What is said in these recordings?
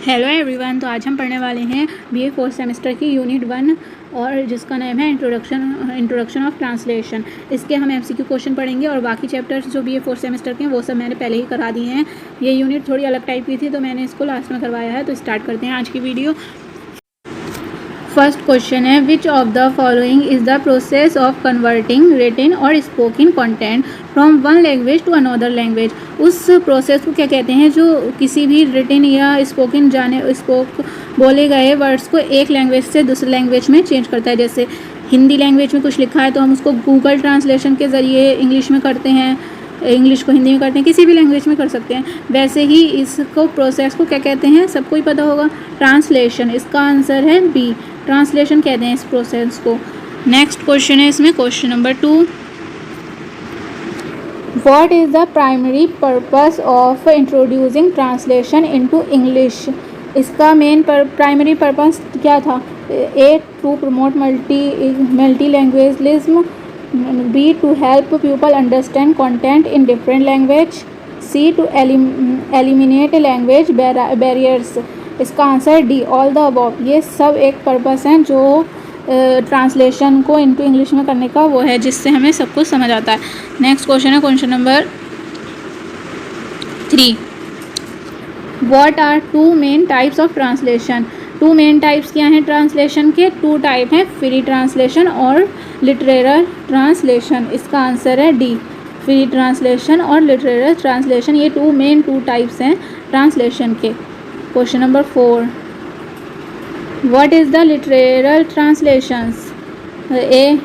Hello everyone. तो आज हम पढ़ने वाले हैं बीए फोर्थ सेमेस्टर की यूनिट 1 और जिसका नाम है इंट्रोडक्शन ऑफ ट्रांसलेशन। इसके हम एमसीक्यू क्वेश्चन पढ़ेंगे और बाकी चैप्टर्स जो बीए फोर्थ सेमेस्टर के हैं वो सब मैंने पहले ही करा दिए हैं। ये यूनिट थोड़ी अलग टाइप की थी तो मैंने इसको लास्ट में करवाया है। तो स्टार्ट करते हैं आज की वीडियो। फर्स्ट क्वेश्चन है, which of the following is the process of converting written or spoken content from one language to another language. उस प्रोसेस को क्या कहते हैं जो किसी भी रिटन या स्पोकन बोले गए वर्ड्स को एक लैंग्वेज से दूसरे लैंग्वेज में चेंज करता है। जैसे हिंदी लैंग्वेज में कुछ लिखा है तो हम उसको गूगल ट्रांसलेशन के ज़रिए इंग्लिश में करते हैं, इंग्लिश को हिंदी में करते हैं, किसी भी लैंग्वेज में कर सकते हैं। वैसे ही इसको प्रोसेस को क्या कहते हैं, सबको ही पता होगा, ट्रांसलेशन। इसका आंसर है बी, ट्रांसलेशन कहते हैं इस प्रोसेस को। नेक्स्ट क्वेश्चन है इसमें question number 2, what is the primary purpose of introducing translation into English. इसका मेन प्राइमरी पर्पस क्या था? A, to promote multilingualism, B, to help people understand content in different language, C, to eliminate language barriers। इसका answer D, all the above. ये सब एक purpose हैं जो translation को इनटू इंग्लिश में करने का वो है, जिससे हमें सब कुछ समझ आता है। नेक्स्ट क्वेश्चन है question number 3, what are two main types of translation. Two main types क्या हैं ट्रांसलेशन के? टू टाइप हैं, फ्री ट्रांसलेशन और लिटरेचर ट्रांसलेशन। इसका आंसर है डी, फ्री ट्रांसलेशन और लिटरेचर ट्रांसलेशन। ये टू टाइप्स हैं ट्रांसलेशन के। Question number 4, what is the literature translations. A,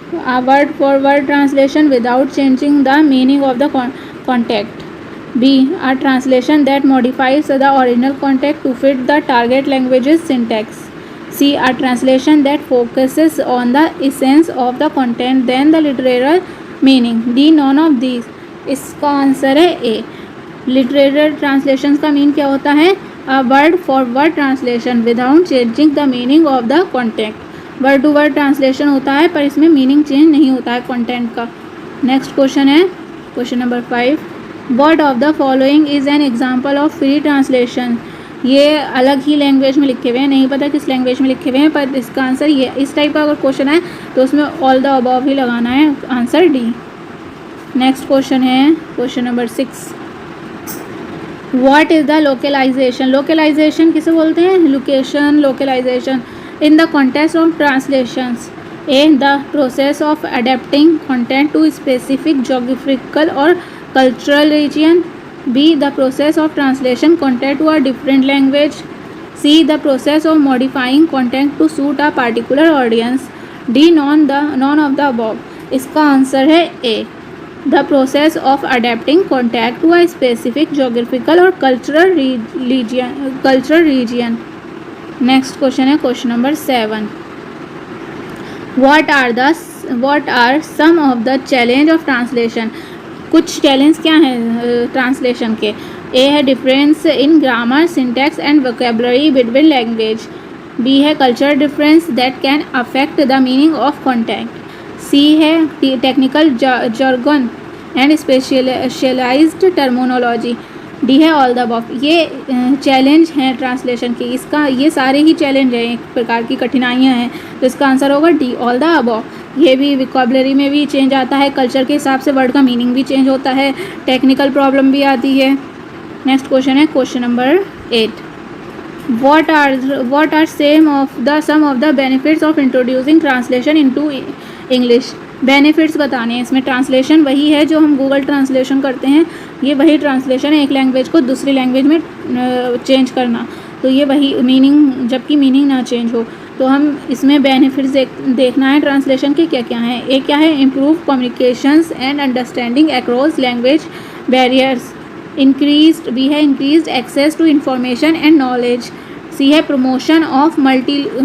word for word translation without changing the meaning of the context. B, a translation that modifies the original context to fit the target language's syntax. C, a translation that focuses on the essence of the content than the literal meaning. D, none of these. इसका answer है A, literature translation का mean क्या होता है? a word for word translation without changing the meaning of the content. Word to word translation होता है पर इसमें मीनिंग चेंज नहीं होता है कंटेंट का। नेक्स्ट क्वेश्चन है question number 5, What of the following is an example of free translation। ये अलग ही लैंग्वेज में लिखे हुए हैं, नहीं पता किस लैंग्वेज में लिखे हुए हैं, पर इसका आंसर ये, इस टाइप का अगर क्वेश्चन है तो उसमें ऑल द अबव ही लगाना है, आंसर डी। नेक्स्ट क्वेश्चन है question number 6, what is the localization. Localization किसे बोलते हैं? Location, localization in the context of translations. A, the process of adapting content to specific geographical और cultural region। B, the process of translation content to a different language। C, the process of modifying content to suit a particular audience। D, none of the above। इसका answer है A, the process of adapting content to a specific geographical or cultural region। Next question है question number 7, what are some of the challenge of translation। कुछ challenge क्या हैं translation के? A है difference in grammar, syntax and vocabulary between language. B है culture difference that can affect the meaning of content. C है technical jargon and specialised terminology. D है all the above. ये challenge हैं translation के, इसका ये सारे ही चैलेंज हैं, एक प्रकार की कठिनाइयाँ हैं, तो इसका आंसर होगा डी, ऑल द अबव। ये भी वोकैबुलरी में भी चेंज आता है, कल्चर के हिसाब से वर्ड का मीनिंग भी चेंज होता है, टेक्निकल प्रॉब्लम भी आती है। नेक्स्ट क्वेश्चन है question number 8, what are some of the benefits of introducing translation into English. Benefits बताने हैं इसमें। ट्रांसलेशन वही है जो हम गूगल ट्रांसलेशन करते हैं, ये वही ट्रांसलेशन है, एक लैंग्वेज को दूसरी लैंग्वेज में चेंज करना, तो ये वही मीनिंग, जबकि मीनिंग ना चेंज हो। तो हम इसमें बेनिफिट्स देखना है ट्रांसलेशन के क्या क्या हैं। एक क्या है? Improve communications and understanding across language barriers. Increased, B है increased access to information and knowledge. C है promotion of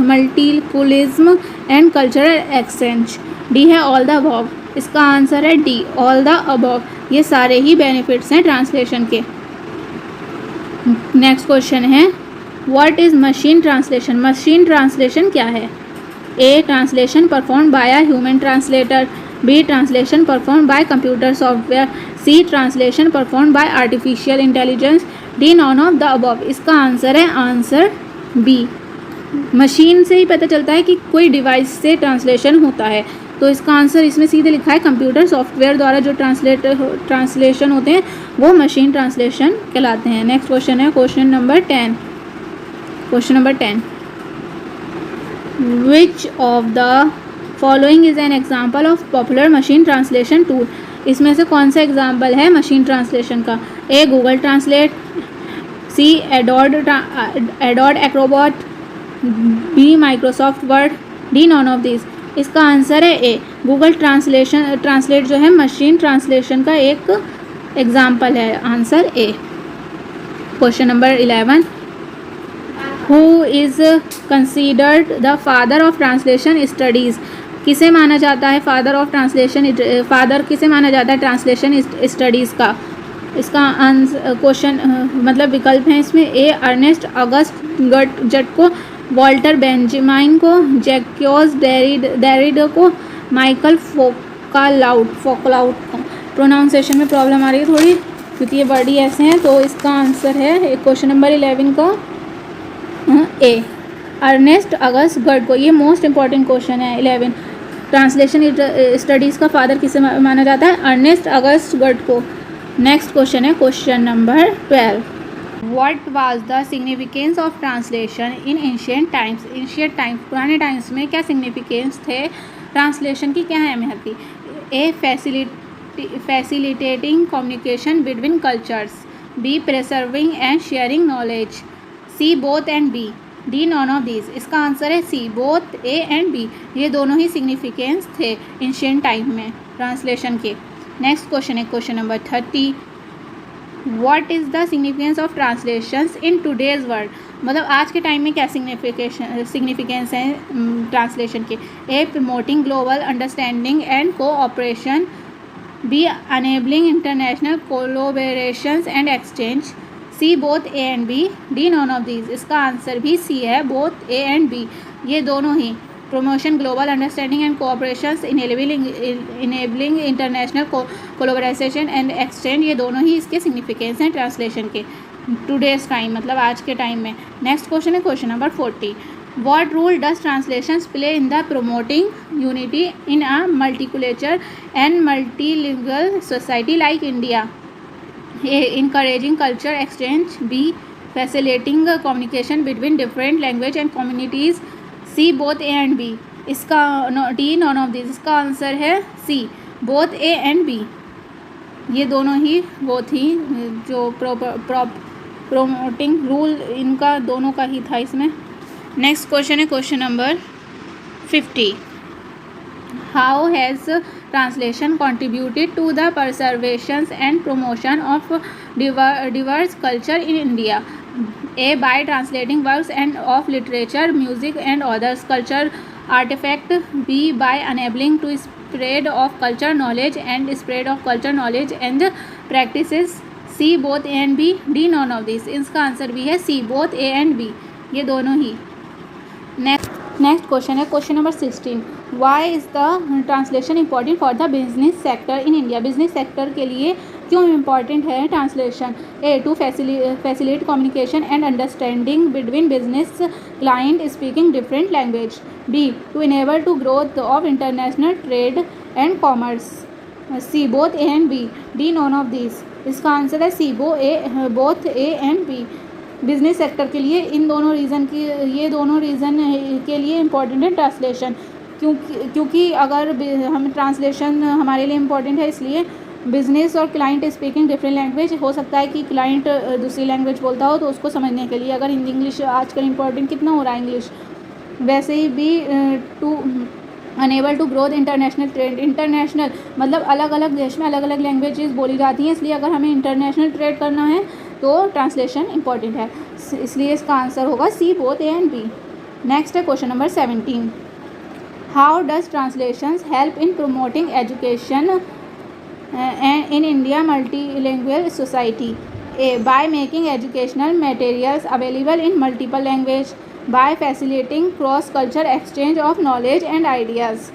multiculturalism and cultural exchange. D है ऑल द अबव। इसका आंसर है डी, ऑल द अबव। ये सारे ही benefits हैं translation के। नेक्स्ट क्वेश्चन है, what is machine translation. Machine translation क्या है? A, translation perform by a human translator. B, translation perform by computer software. C, translation perform by artificial intelligence. D, none of the above. इसका answer है answer B, machine से ही पता चलता है कि कोई डिवाइस से ट्रांसलेशन होता है, तो इसका आंसर इसमें सीधे लिखा है कंप्यूटर सॉफ्टवेयर द्वारा जो ट्रांसलेशन होते हैं वो मशीन ट्रांसलेशन कहलाते हैं। नेक्स्ट क्वेश्चन है question number 10। Which of the following is an example of popular machine translation tool? इसमें से कौन सा एग्जाम्पल है मशीन ट्रांसलेशन का? A Google Translate, C Adobe Acrobat, B Microsoft Word, D none of this. इसका answer है A, Google translate जो है मशीन ट्रांसलेशन का एक एग्जाम्पल है। Answer A. Question number 11, who is considered the father of translation studies? किसे माना जाता है फादर ऑफ ट्रांसलेशन, फादर किसे माना जाता है ट्रांसलेशन स्टडीज़ का? इसका आंसर क्वेश्चन मतलब विकल्प हैं इसमें, ए अर्नेस्ट अगस्ट जट, वॉल्टर बेंजामिन को, जैक्यूज डेरिडा को, माइकल फोकालाउट को। प्रोनाउंसिएशन में प्रॉब्लम आ रही है थोड़ी क्योंकि ये वर्ड ही ऐसे हैं, तो इसका आंसर है क्वेश्चन नंबर 11 का ए, अर्नेस्ट अगस्ट गट को। ये मोस्ट इंपॉर्टेंट क्वेश्चन है 11। ट्रांसलेशन स्टडीज़ का फादर किसे माना जाता है? अर्नेस्ट अगस्ट गट को। नेक्स्ट क्वेश्चन है question number 12, what was the significance of translation in ancient times? Ancient times पुराने टाइम्स में क्या सिग्निफिकेंस थे? ट्रांसलेशन की क्या अहमियत थी? A facilitating communication between cultures, B preserving and sharing knowledge, C both and B, D none of these. इसका answer है C, both A and B. ये दोनों ही सिग्निफिकेंस थे एंशिएंट टाइम में ट्रांसलेशन के। नेक्स्ट क्वेश्चन है question number 30, what is the significance of translations in today's world? मतलब आज के टाइम में क्या सिग्निफिकेंस है ट्रांसलेशन के? A promoting global understanding and cooperation, B enabling international collaborations and exchange, C both A and B, D none of these. इसका answer भी C है, बोथ ए एंड बी। ये दोनों ही promotion global understanding and cooperations, enabling international collaboration and exchange, ये दोनों ही इसके significance हैं ट्रांसलेशन के टुडेज़ टाइम मतलब आज के टाइम में। नेक्स्ट क्वेश्चन है question number 40, what role does translations play in the promoting unity in a multicultural and multilingual society like India? A encouraging culture exchange, B facilitating communication between different language and communities, C both A and B। इसका D none of these। इसका answer है C, both A and B। ये दोनों ही वो थी जो promoting rule इनका दोनों का ही था इसमें। नेक्स्ट क्वेश्चन है question number 50, how has translation contributed to the preservation and promotion of diverse culture in India? A by translating works and of literature, music and others culture artifact, B by enabling to spread of culture knowledge and practices, C both A and B, D none of these। इसका answer भी है C, both A and B। ये दोनों ही। Next question है question number 16, why is the translation important for the business sector in India? Business sector के लिए क्यों इम्पॉर्टेंट है translation? A to facilitate communication and understanding between business client speaking different language, B to enable to growth of international trade and commerce, C both A and B, D none of this. इसका answer है C, both A and B. Business sector के लिए इन दोनों reason की ये दोनों reason के लिए इम्पॉर्टेंट है ट्रांसलेशन, क्योंकि अगर हम ट्रांसलेशन हमारे लिए इम्पॉर्टेंट है इसलिए बिज़नेस और क्लाइंट स्पीकिंग डिफरेंट लैंग्वेज, हो सकता है कि क्लाइंट दूसरी लैंग्वेज बोलता हो तो उसको समझने के लिए अगर हिंदी इंग्लिश आजकल इम्पॉर्टेंट कितना हो रहा है इंग्लिश, वैसे ही भी to enable to growth international trade. International मतलब अलग अलग देश में अलग अलग लैंग्वेजेस बोली जाती हैं, इसलिए अगर हमें इंटरनेशनल ट्रेड करना है तो ट्रांसलेशन इंपॉर्टेंट है, इसलिए इसका आंसर होगा C, both A and B. Next है question number 17, how does translations help in promoting education in India multilanguage society? A by making educational materials available in multiple language, by facilitating cross-cultural exchange of knowledge and ideas,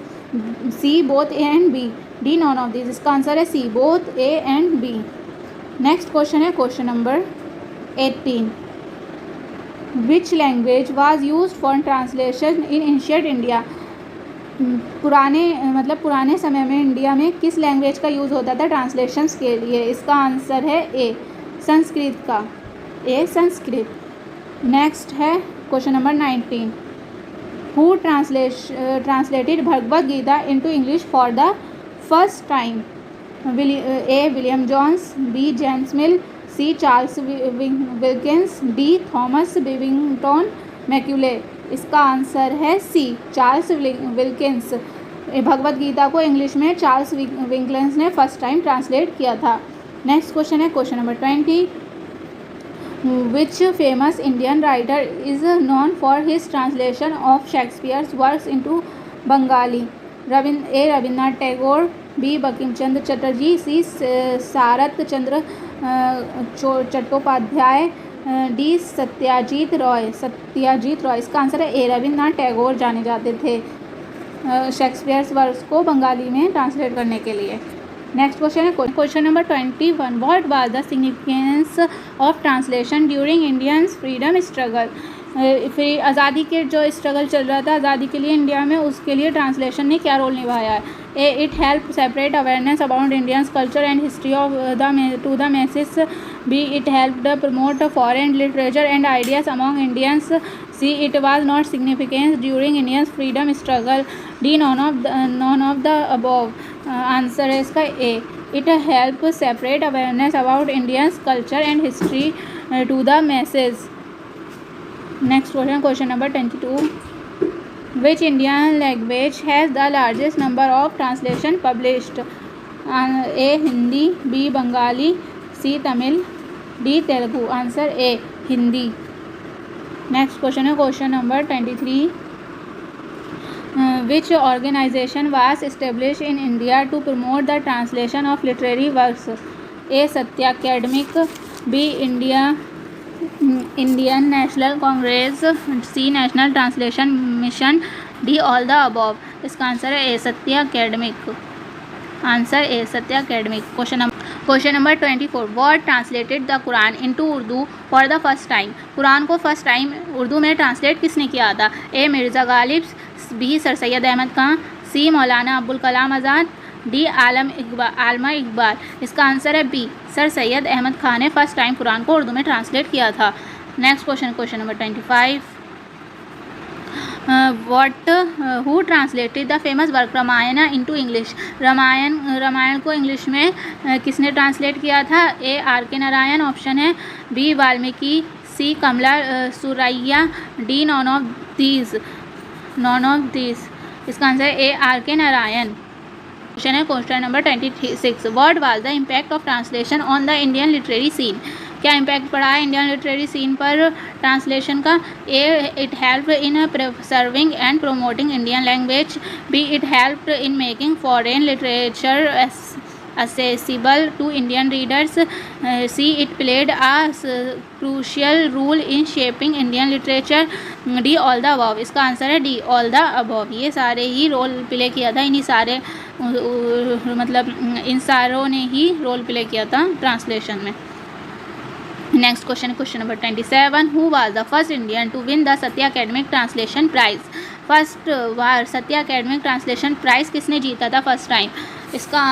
C both A and B, D none of these। इसका answer है C, both A and B। Next question है question number 18, which language was use for translation in ancient India. पुराने समय में India में किस language का use होता था ट्रांसलेशंस के लिए। इसका आंसर है ए संस्कृत का, ए संस्कृत। नेक्स्ट है question number 19, who translated Bhagavad Gita into English for the first time. A William Jones, B James Mill, C Charles Wilkins, D Thomas Babington Macaulay. इसका आंसर है C Charles Wilkins. Bhagavad Gita को English में Charles Wilkins ने first time translate किया था। Next question है question number 20, which famous Indian writer is known for his translation of Shakespeare's works into Bengali. A Rabindranath Tagore, B Bankim Chandra Chatterjee, C Sarat Chandra Chattopadhyay, D Satyajit Ray. इसका answer है A Rabindranath Tagore जाने जाते थे शेक्सपियर्स वर्क्स को बंगाली में ट्रांसलेट करने के लिए। नेक्स्ट क्वेश्चन है question number 21, what was the significance of translation during Indians freedom struggle. फिर आज़ादी के जो स्ट्रगल चल रहा था आज़ादी के लिए इंडिया में, उसके लिए ट्रांसलेशन ने क्या रोल निभाया है। A it help separate awareness about Indians culture and history of to the message. B it help promote foreign literature and ideas among Indians. C it was not significance during Indians freedom struggle. D none of the above. Answer है इसका A it help separate awareness about Indians culture and history to the message. Next question number 22, which Indian language has the largest number of translation published. A Hindi, B Bengali, C Tamil, D Telugu. Answer A Hindi. Next question है question number 23, which organisation was establish in India to promote the translation of literary works. A Sahitya Akademi, B Indian National Congress, C National Translation Mission, D all the above. इसका answer है A Sahitya Akademi. Answer A Sahitya Akademi. Question number 24, what translated the Quran into Urdu for the first time. Quran को first time Urdu में translate किसने किया था। ए Mirza Ghalib, B sir Syed Ahmad Khan, सी Maulana Abul Kalam Azad, D आलमा Iqbal. इसका answer है B sir Syed Ahmad Khan ने फर्स्ट टाइम कुरान को उर्दू में ट्रांसलेट किया था। Next question number 25, who translated the famous work Ramayana into English. Ramayana को इंग्लिश में किसने ट्रांसलेट किया था। A R K Narayan option है, B Valmiki, C Kamala Suraiya, D none of these. इसका आंसर है A R K Narayan. Question है question number 26, what was the impact of translation on the Indian literary scene. क्या इम्पैक्ट पड़ा है इंडियन लिटरेरी सीन पर translation का। A it help in preserving and promoting Indian language, B it help in making foreign literature accessible to Indian readers, C it played a crucial role in shaping Indian literature, D all the above। इसका answer है D all the above. ये सारे ही role play किया था, इन सारों ने ही role play किया था ट्रांसलेशन में। Next question number 27, who was the first Indian to win the Sahitya academic translation prize. First बार सत्या अकेडमिक ट्रांसलेशन प्राइज़ किसने जीता था फर्स्ट टाइम। इसका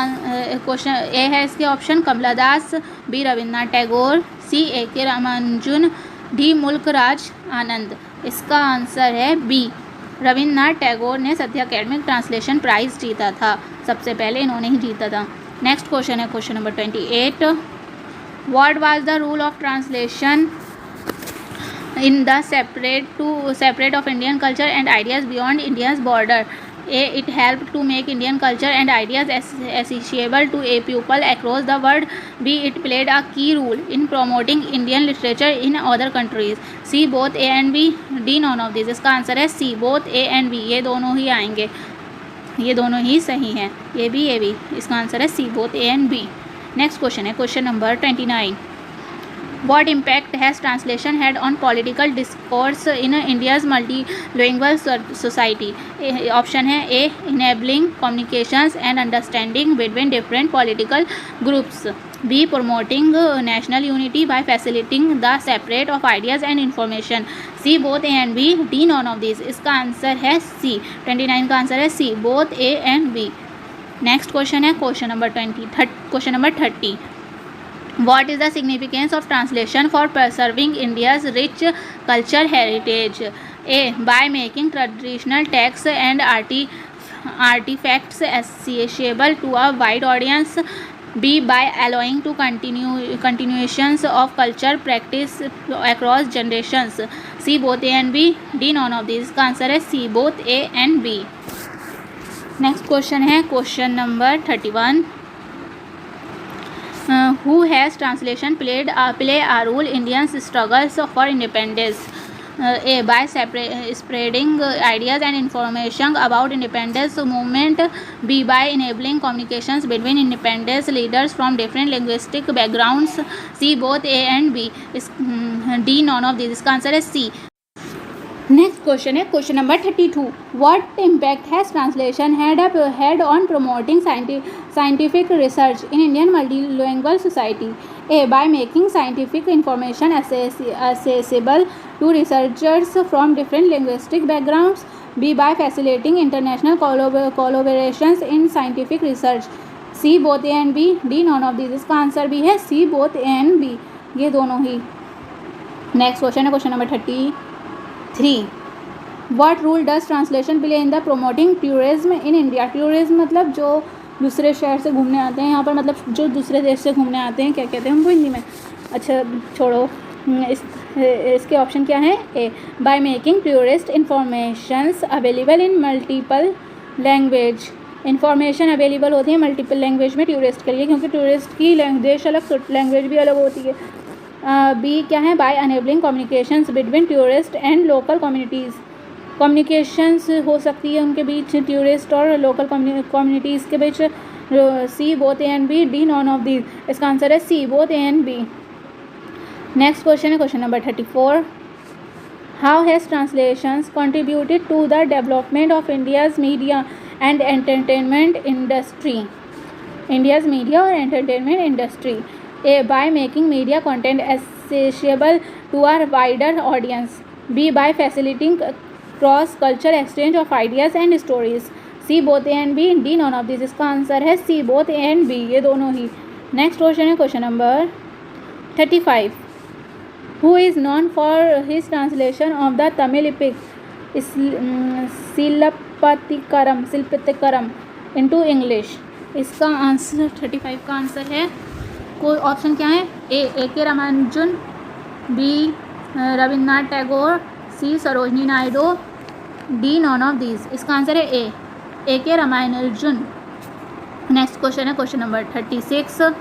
क्वेश्चन ए है इसके option, Kamala Das, B Rabindranath Tagore, C A K Ramanujan, D मुल्क राज आनंद। इसका आंसर है बी रविन्द्रनाथ टैगोर ने सत्या अकेडमिक ट्रांसलेशन प्राइज़ जीता था, सबसे पहले इन्होंने ही जीता था। नेक्स्ट क्वेश्चन है question number 28, what was the rule of translation in the separate of Indian culture and ideas beyond India's border. A it helped to make Indian culture and ideas accessible to a people across the world. B it played a key role in promoting Indian literature in other countries. C both A and B, D none of these। इसका answer है C both A and B। ये दोनों ही आएंगे, ये दोनों ही सही हैं, ये भी। इसका आंसर है C both A and B। Next question है question number 29, what impact has translation had on political discourse in India's multilingual society। Option है ए enabling communications and understanding between different political groups, B. Promoting national unity by facilitating the separate of ideas and information. C. Both A and B. D. None of these. इसका answer है C. 29 का answer है C. Both A and B. Next question है question number 30. What is the significance of translation for preserving India's rich culture heritage? A. By making traditional texts and artifacts accessible to a wide audience. B. By allowing to continuations of culture practice across generations. C. Both A and B. D. None of these. इसका answer है C. Both A and B. Next question है question number 31. Who has translation play a role in Indian struggles for independence? A. By spreading ideas and information about independence movement. B. By enabling communications between independence leaders from different linguistic backgrounds. C. Both A and B. D. None of these. इसका answer है C. Next question है question number 32. What impact has translation had on promoting scientific research in Indian multilanguage society? A. By making scientific information accessible to researchers from different linguistic backgrounds. B. By facilitating international collaborations in scientific research. C. Both A and B. D. None of these. इसका answer भी है C. Both A and B. ये दोनों ही. Next question है question number 33. What role does translation play in the promoting tourism in India? Tourism मतलब जो दूसरे शहर से घूमने आते हैं यहाँ पर, मतलब जो दूसरे देश से घूमने आते हैं, क्या कहते हैं उनको हिंदी में? अच्छा छोड़ो, इसके ऑप्शन क्या है? A. By making tourist informations available in multiple language. Information available होती है मल्टीपल लैंग्वेज में टूरिस्ट के लिए, क्योंकि टूरिस्ट की देश अलग तो लैंग्वेज भी अलग होती है. बी क्या है? By enabling communications between tourist and local communities. Communications हो सकती है उनके बीच, टूरिस्ट और लोकल कम्युनिटीज़ के बीच. C. Both A and B. D. None of these. इसका आंसर है C. Both A and B. Next question है question number 34. How has translations contributed to the development of India's media and entertainment industry? India's media और entertainment industry. A. By making media content accessible to a wider audience. B. By facilitating cross-cultural exchange of ideas and stories. C. Both A and B. D. None of these. इसका answer है C. Both A and B. ये दोनों ही. Next question है question number 35. Who is known for his translation of the Tamil epic शिल्पतिकरम into English? इसका answer 35 का answer है, कोई ऑप्शन क्या है? A K Ramanujan. B Rabindranath Tagore. C Sarojini Naidu. D. None of these. इसका आंसर है A K Ramanujan. Next question है question number 36.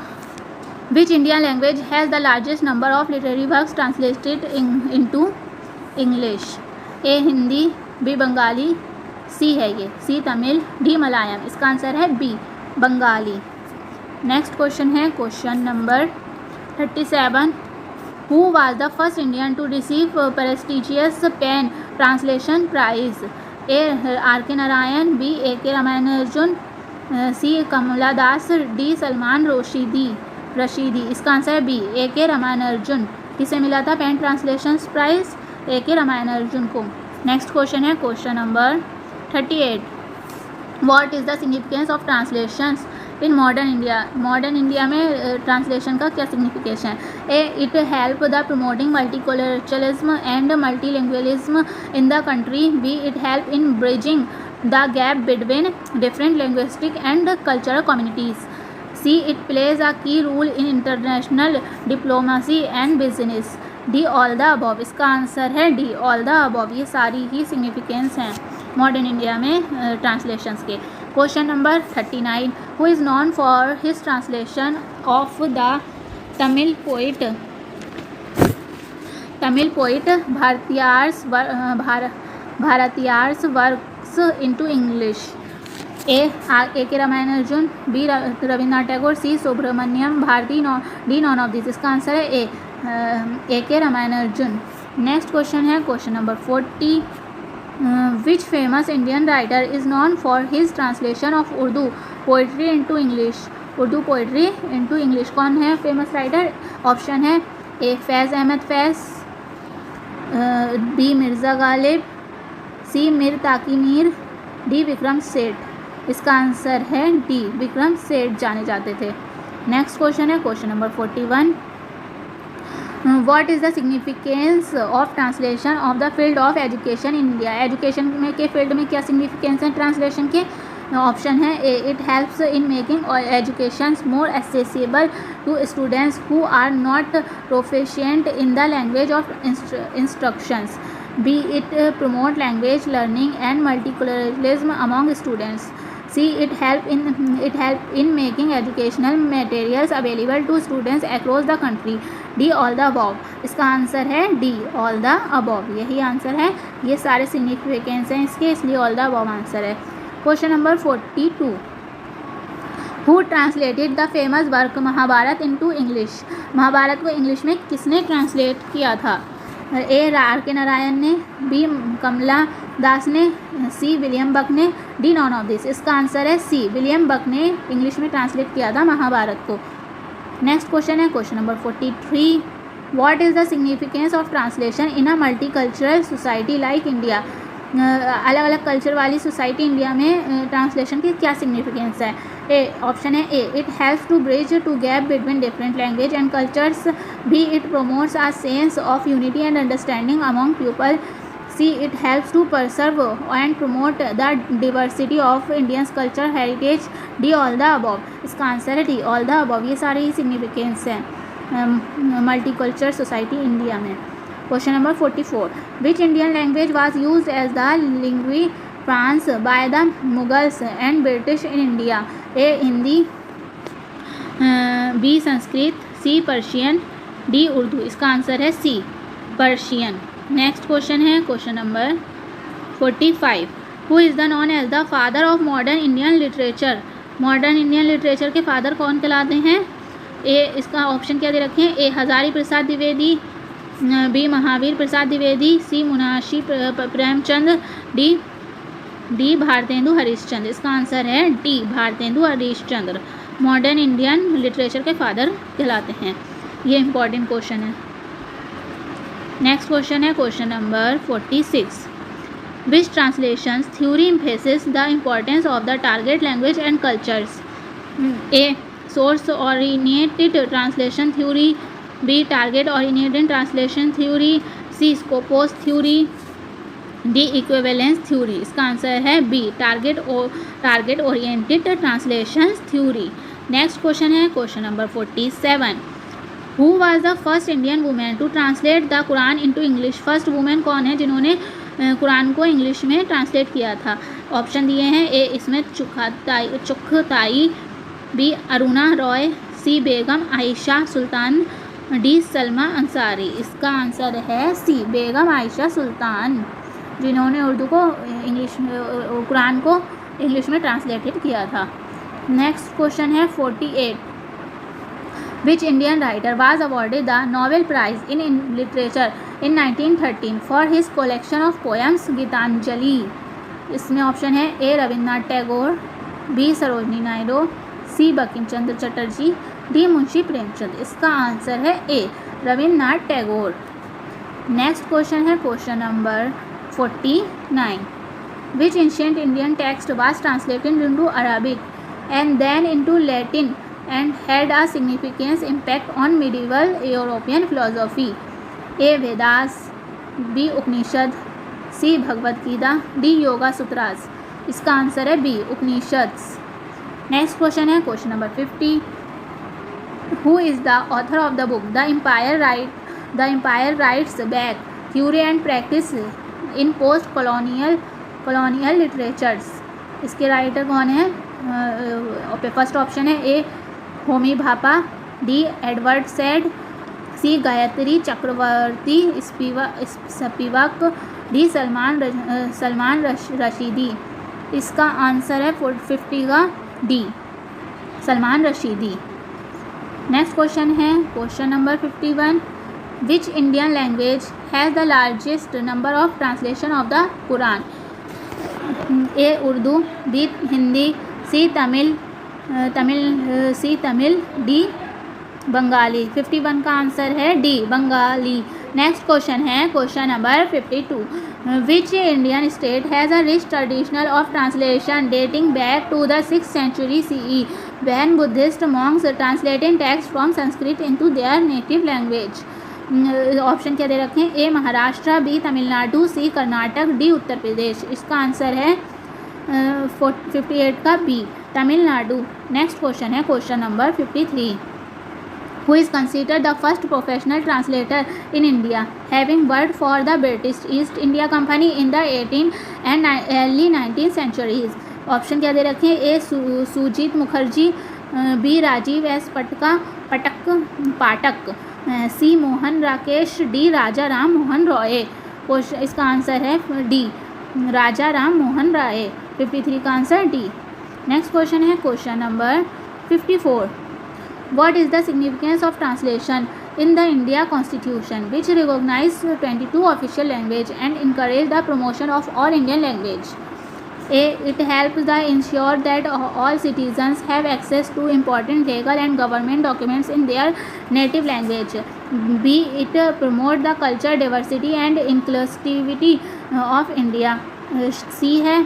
Which Indian language has the largest number of literary works translated into English? A Hindi. B Bengali. C है ये C Tamil. D Malayalam. इसका answer है B Bengali. Next question है question number 37. Who was the first Indian to receive prestigious pen translation prize? A R K Narayan. B A K Ramanujan. C Kamala Das. D Salman Rushdie. इसका answer है B A K Ramanujan. किसे मिला था pen translation prize? ए K Ramanujan को. Next question है question number 38. What is the significance of translations in modern India? Modern India में translation का क्या सिग्निफिकेशन है? A it help the promoting multiculturalism and multilingualism in the country. B it help in bridging the gap between different linguistic and cultural communities. C it plays a key role in international diplomacy and business. D all the above. इसका answer है D all the above. ये सारी ही significance हैं modern India में translations के. Question number 39. Who is known for his translation of the Tamil poet Bharathiyar's works into English? A K Ramanujan. B Rabindranath Tagore. C Subramania Bharati. D. None of this. इसका answer है A K Ramanujan. Next question है question number 40. Which famous Indian writer is known for his translation of Urdu poetry into English? Urdu poetry into English. कौन है famous writer? Option है ए फैज़ अहमद फैज़, B Mirza Ghalib, सी मीर ताकी Mir, D Vikram Seth. इसका answer है D, Vikram Seth जाने जाते थे। नेक्स्ट क्वेश्चन है question number 41। What is the significance of translation of the field of education in India? Education में के फील्ड में क्या सिग्निफिकेंस है ट्रांसलेशन के? ऑप्शन है A it helps in making education more accessible to students who are not proficient in the language of instructions, B it promote language learning and multiculturalism among students, C it help in making educational materials available to students across the country, D all the above। इसका answer है D all the above, यही answer है। ये सारे significance हैं इसके, इसलिए all the above answer है। Question number 42। Who translated the famous work Mahabharata into English? Mahabharata को इंग्लिश में किसने ट्रांसलेट किया था? ए आर के नारायण ने, बी कमला दास ने, सी विलियम बक ने, डी नॉन ऑफ दिस। इसका आंसर है सी, विलियम बक ने इंग्लिश में ट्रांसलेट किया था महाभारत को। नेक्स्ट क्वेश्चन है question number 43। What is the significance of translation in a multicultural society like India? अलग अलग कल्चर वाली सोसाइटी इंडिया में ट्रांसलेशन की क्या सिग्निफिकेंस है? ए ऑप्शन है A it helps to bridge to gap between different language and cultures, B it promotes a sense of unity and understanding among people, C it helps to preserve and promote the diversity of Indians culture heritage, D all the above. इसका answer है D all the above. ये सारे ही significance हैं multicultural society India में। Question number 44। Which Indian language was used as the लिंग्वी franca by the Mughals and British in India? A Hindi, B Sanskrit, C Persian, D Urdu. इसका answer है C, Persian. Next question है question number 45। Who is the known as the father of modern Indian literature? Modern Indian literature के father कौन कहलाते हैं? ए इसका option क्या दे रखे हैं? A Hazari Prasad Dwivedi, B Mahavir Prasad Dwivedi, C Munshi Premchand, D Bharatendu Harishchandra. इसका आंसर है D, Bharatendu Harishchandra modern Indian literature के फादर कहलाते हैं। ये इंपॉर्टेंट क्वेश्चन है। नेक्स्ट क्वेश्चन है question number 46। Which translation theory emphasis the importance of the target language and cultures? A source oriented translation theory, B target oriented translation theory, C skopos theory, D equivalence theory. इसका answer है B, target oriented translation theory. Next question है question number 47। Who was the first Indian women to translate the Quran into English? First women कौन है जिन्होंने कुरान को English में translate किया था? ऑप्शन दिए हैं ए इसमें चुखताई, बी अरुणा रॉय, सी बेगम आयशा सुल्तान, डी सलमा अंसारी। इसका आंसर है सी, बेगम आयशा सुल्तान, जिन्होंने उर्दू को इंग्लिश में कुरान को इंग्लिश में ट्रांसलेटेड किया था। नेक्स्ट क्वेश्चन है 48। Which Indian writer was awarded the Nobel prize in literature in 1913 for his collection of poems Gitanjali? इसमें ऑप्शन है A Rabindranath Tagore, B Sarojini Naidu, C Bankim Chandra Chatterjee, D Munshi Premchand. इसका आंसर है A Rabindranath Tagore. Next question है question number 49। Which ancient Indian text was translated into Arabic and then into Latin and had a significant impact on medieval European philosophy? A. Vedas, B. Upanishad, C. Bhagavad Gita, D. Yoga Sutras. इसका answer है B, Upanishad. Next question है question number 50। Who is the author of the book The Empire Writes Back: Theory and Practice in Post Colonial Literatures? इसके writer कौन है? First option है A Homi Bhabha, D Edward Said, C Gayatri Chakravorty Spivak, D Salman Rushdie. इसका answer है 50 का D, Salman Rushdie. Next question है question number 51। Which Indian language has the largest number of translation of the Quran? A Urdu, B Hindi, C Tamil, Tamil, C Tamil, D Bengali. 51 का answer है D Bengali. Next question है question number 52. Which Indian state has a rich traditional of translation dating back to the 6th century CE when Buddhist monks translated text from Sanskrit into their native language. Option क्या दे रखे हैं? ए Maharashtra, B Tamil Nadu, सी Karnataka, D Uttar Pradesh. इसका answer है 58 का B Tamil Nadu. Next question है question number 53. Who is considered the first professional translator in India, having worked for the British East India Company in the 18th and early 19th centuries. Option क्या दे रखे हैं? ए Sujit Mukherjee, B Rajiv S पाठक, सी Mohan Rakesh, D राजा राम मोहन रॉय। इसका answer है D राजा राम मोहन रॉय। 53 का answer D. Next question है question number 54. What is the significance of translation in the India Constitution, which recognize 22 official language and encourage the promotion of all Indian language? A. It helps the ensure that all citizens have access to important legal and government documents in their native language. B. It promote the culture diversity and inclusivity of India. C है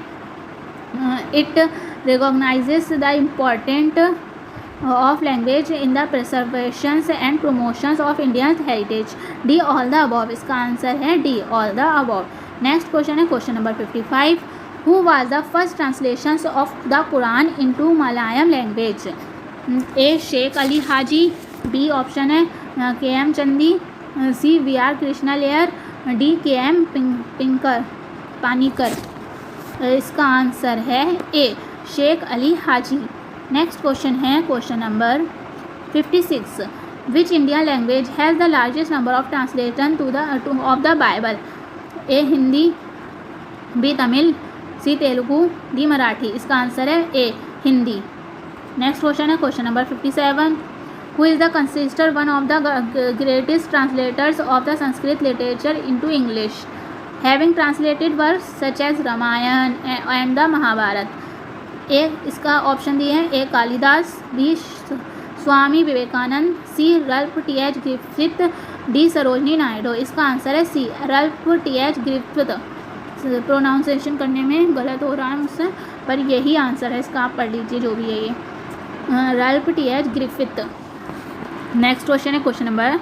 it recognizes the important of language in the preservations and promotions of Indian heritage. D. All the above. इसका answer है D. All the above. Next question है question number 55. Who was the first translations of the Quran into Malayalam language? A. Sheikh Ali Haji, B option है KM Chandi, C VR Krishna Iyer, D KM Panicker. इसका answer है A Sheikh Ali Haji. Next question है question number 56. Which Indian language has the largest number of translation of the Bible? A Hindi, B Tamil, C Telugu, D Marathi. इसका answer है A Hindi. Next question है question number 57. Who is the considered one of the greatest translators of the Sanskrit literature into English, having translated works such as Ramayana and the Mahabharata? A इसका option दिए हैं A Kalidasa, B Swami Vivekananda, C Ralph TH Griffith, D Sarojini Naidu. इसका answer है C Ralph TH Griffith. Pronunciation करने में गलत हो रहा है मुझसे, पर यही आंसर है इसका, आप पढ़ लीजिए जो भी है ये रल्फ TH ग्रिफिथ। नेक्स्ट क्वेश्चन है question number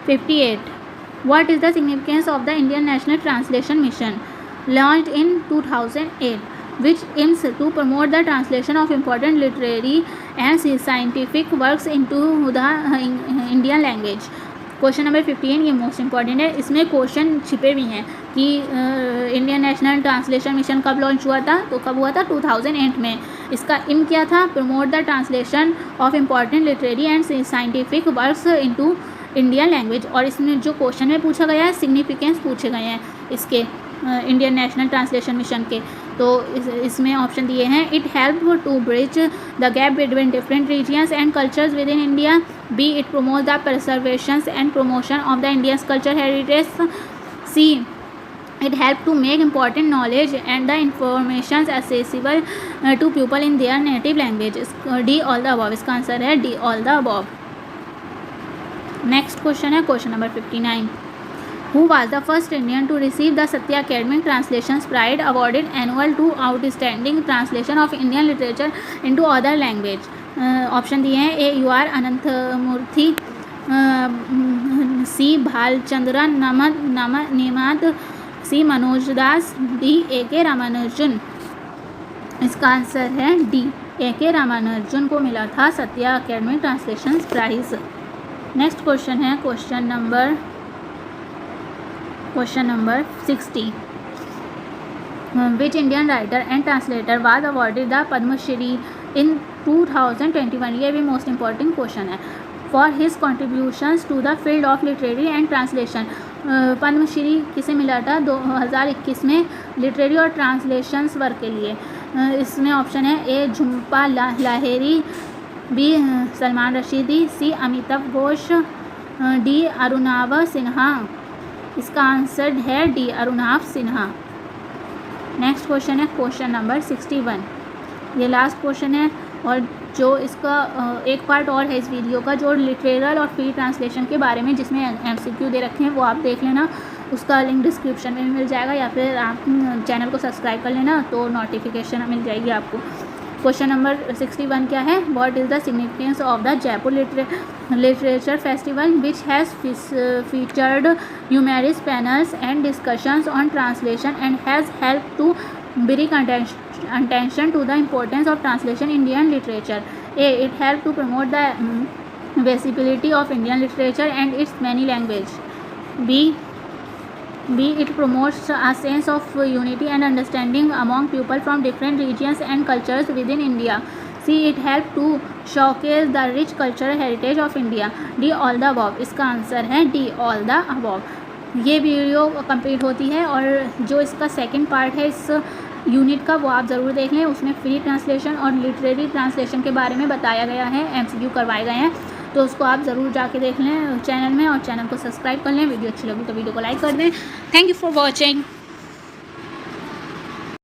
58. What is the significance of the Indian national Translation mission launched in 2008 which aims to promote the translation of important literary and scientific works into the Indian language? Question number 15 ये most important है, इसमें question छिपे भी हैं कि Indian national Translation mission कब launch हुआ था? तो कब हुआ था? 2008 में। इसका एम क्या था? Promote the translation of important literary and scientific works into Indian language. और इसमें जो क्वेश्चन में पूछा गया है सिग्निफिकेंस पूछे गए हैं इसके इंडियन नेशनल ट्रांसलेशन मिशन के। तो इसमें ऑप्शन दिए हैं it help to bridge the gap between different regions and cultures within India, B it promote the preservation and promotion of the Indians culture heritage, C it help to make important knowledge and the information accessible to people in their native language, D all the above. इसका answer है D all the above. Next question है question number 59. Who was the first Indian to receive the Satya Academic Translations Prize awarded annual to outstanding translation of Indian literature into other language? Option दिए हैं A UR Ananthamurthy, C Bhalchandra Nemade, C Manoj Das, D AK Ramanujan. इसका answer है D AK Ramanujan को मिला था Sahitya academic translation prize. Next question है question number 60. Which Indian writer and translator was awarded the Padma Shri in 2021? ये भी मोस्ट इम्पॉर्टेंट क्वेश्चन है। For his contributions to the field of literary and translation. Padma Shri किसे मिला था 2021 में literary और translations work के लिए? इसमें ऑप्शन है ए झुम्पा लाहेरी, बी सलमान रशीदी, सी अमिताभ घोष, डी अरुणाव सिन्हा। इसका आंसर है डी अरुणाव सिन्हा। नेक्स्ट क्वेश्चन है क्वेश्चन नंबर 61. ये लास्ट क्वेश्चन है और जो इसका एक पार्ट और है इस वीडियो का जो लिटरेचर और फ्री ट्रांसलेशन के बारे में, जिसमें MCQ दे रखे हैं, वो आप देख लेना। उसका लिंक डिस्क्रिप्शन में भी मिल जाएगा, या फिर आप चैनल को सब्सक्राइब कर लेना तो नोटिफिकेशन मिल जाएगी आपको। क्वेश्चन नंबर 61 क्या है? What is the significance of the Jaipur literature festival which has featured numerous panels and discussions on translation and has help to bring attention to the importance of translation in Indian literature. A. It helped to promote the visibility of Indian literature and its many languages. B. It promotes a sense of unity and understanding among people from different regions and cultures within India. C. It helped to showcase the rich cultural heritage of India. D. All the above. इसका answer है D. All the above. ये video complete होती है, और जो इसका second part है इस यूनिट का, वो आप ज़रूर देख लें। उसमें फ्री ट्रांसलेशन और लिटरेरी ट्रांसलेशन के बारे में बताया गया है, MCQ करवाए गए हैं, तो उसको आप ज़रूर जाके देख लें चैनल में, और चैनल को सब्सक्राइब कर लें। वीडियो अच्छी लगी तो वीडियो को लाइक कर दें। Thank you for watching.